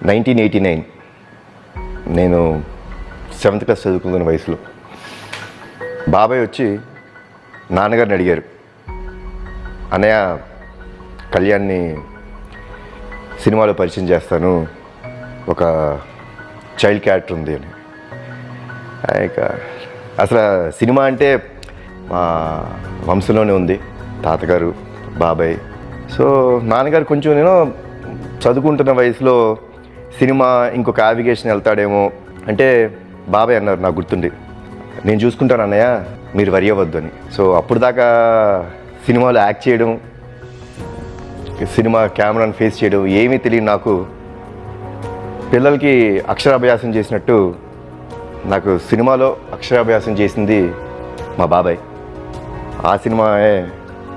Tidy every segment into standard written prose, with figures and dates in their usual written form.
1989 నేను 7th class చదువుకున్న వయసులో బాబాయ్ వచ్చి నాన్నగారిని అడిగారు, అన్నయ్య కళ్యాణ్ని సినిమాలో పరిచయం చేస్తాను, ఒక చైల్డ్ క్యారెక్టర్ ఉంది అని. ఇక అసలు సినిమా అంటే మా వంశంలోనే ఉంది, తాతగారు బాబాయ్. సో నాన్నగారు కొంచెం నేను చదువుకుంటున్న వయసులో సినిమా ఇంకొక యావిగేషన్ వెళ్తాడేమో అంటే బాబాయ్ అన్నారు, నాకు గుర్తుండి, నేను చూసుకుంటాను అన్నయ్య, మీరు వరి అవ్వద్దు అని. సో అప్పుడు దాకా సినిమాలో యాక్ట్ చేయడం, సినిమా కెమెరాను ఫేస్ చేయడం ఏమీ తెలియదు నాకు. పిల్లలకి అక్షరాభ్యాసం చేసినట్టు నాకు సినిమాలో అక్షరాభ్యాసం చేసింది మా బాబాయ్. ఆ సినిమాయే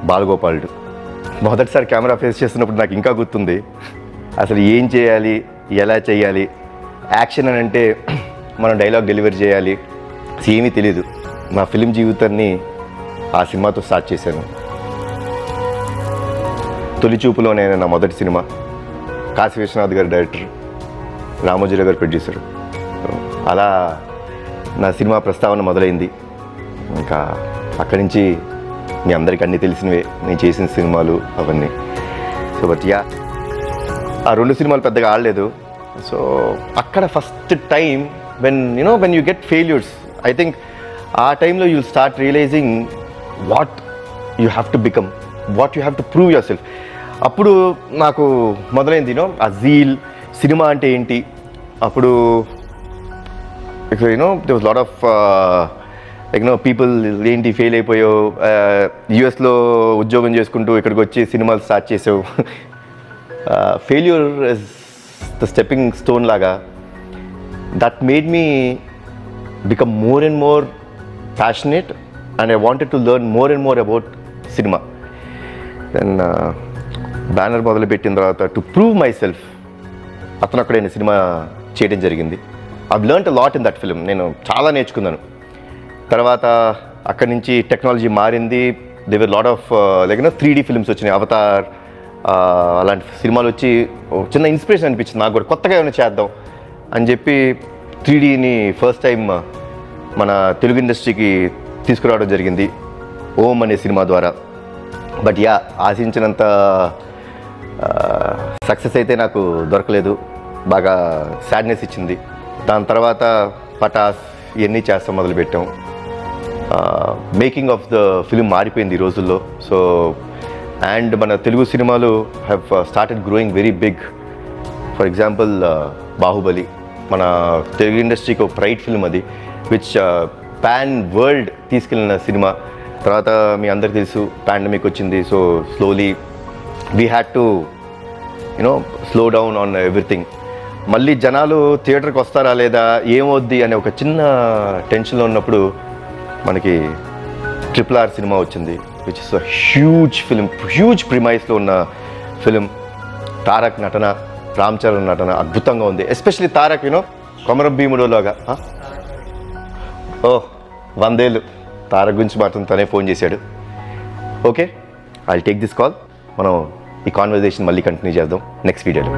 బాలగోపాలుడు. మొదటిసారి కెమెరా ఫేస్ చేస్తున్నప్పుడు నాకు ఇంకా గుర్తుంది, అసలు ఏం చేయాలి, ఎలా చేయాలి, యాక్షన్ అని అంటే మనం డైలాగ్ డెలివరీ చేయాలి, ఏమీ తెలీదు. నా ఫిలిం జీవితాన్ని ఆ సినిమాతో స్టార్ట్ చేశాను. తొలి చూపులోనే నా మొదటి సినిమా, కాశీ విశ్వనాథ్ గారు డైరెక్టర్, రామోజీరావు గారు ప్రొడ్యూసర్. అలా నా సినిమా ప్రస్తావన మొదలైంది. ఇంకా అక్కడి నుంచి మీ అందరికీ అన్నీ తెలిసినవే, నేను చేసిన సినిమాలు అవన్నీ. సో బట్ యా, ఆ 2 సినిమాలు పెద్దగా ఆడలేదు. సో అక్కడ first time when you get failures, I think ఆ టైంలో you will start realizing what you have to become, what you have to prove yourself. అప్పుడు నాకు మొదలైంది ఆ జీల్, సినిమా అంటే ఏంటి. అప్పుడు there was lot of people ఏంటి ఫెయిల్ అయిపోయావు, యుఎస్లో ఉద్యోగం చేసుకుంటూ ఇక్కడికి వచ్చి సినిమాలు స్టార్ట్ చేసావు. Failure is the stepping stone లాగా. That made me become more and more passionate and I wanted to learn more and more about cinema. Then banner మొదలుపెట్టిన తర్వాత టు ప్రూవ్ మై సెల్ఫ్ అతను అక్కడ నేను సినిమా చేయడం జరిగింది. I've learned a lot in that film. నేను చాలా నేర్చుకున్నాను. తర్వాత అక్కడి నుంచి టెక్నాలజీ మారింది. దేవర్ లాట్ ఆఫ్ 3D ఫిల్మ్స్ వచ్చినాయి, అవతార్ అలాంటి సినిమాలు వచ్చి చిన్న ఇన్స్పిరేషన్ అనిపించింది నాకు కూడా, కొత్తగా ఏమైనా చేద్దాం అని చెప్పి 3Dని ఫస్ట్ టైం మన తెలుగు ఇండస్ట్రీకి తీసుకురావడం జరిగింది ఓం అనే సినిమా ద్వారా. బట్ యా, ఆశించినంత సక్సెస్ అయితే నాకు దొరకలేదు, బాగా సాడ్నెస్ ఇచ్చింది. దాని తర్వాత పటాస్ ఇవన్నీ చేస్తాం మొదలుపెట్టాం. మేకింగ్ ఆఫ్ ద ఫిలిం మారిపోయింది ఈ రోజుల్లో. సో అండ్ మన తెలుగు సినిమాలు have started growing very big. For example Baahubali మన తెలుగు ఇండస్ట్రీకి ఒక ప్రైడ్ ఫిల్మ్, అది విచ్ పాన్ వరల్డ్ తీసుకెళ్ళిన సినిమా. తర్వాత మీ అందరికి తెలుసు పాండమిక్ వచ్చింది. So slowly we had to slow down on everything. మళ్ళీ జనాలు థియేటర్కి వస్తారా లేదా, ఏమవుద్ది అనే ఒక చిన్న టెన్షన్లో ఉన్నప్పుడు మనకి RRR సినిమా వచ్చింది, which is a huge film, huge ప్రిమైస్లో ఉన్న ఫిలిం. తారక్ నటన, రామ్ చరణ్ నటన అద్భుతంగా ఉంది. ఎస్పెషలీ తారక్ కొమరం భీముడులాగా. 100 ఏళ్ళు తారక్ గురించి మాత్రం తనే ఫోన్ చేశాడు. Okay, I'll take this call. మనం ఈ కాన్వర్జేషన్ మళ్ళీ కంటిన్యూ చేద్దాం నెక్స్ట్ వీడియోలో.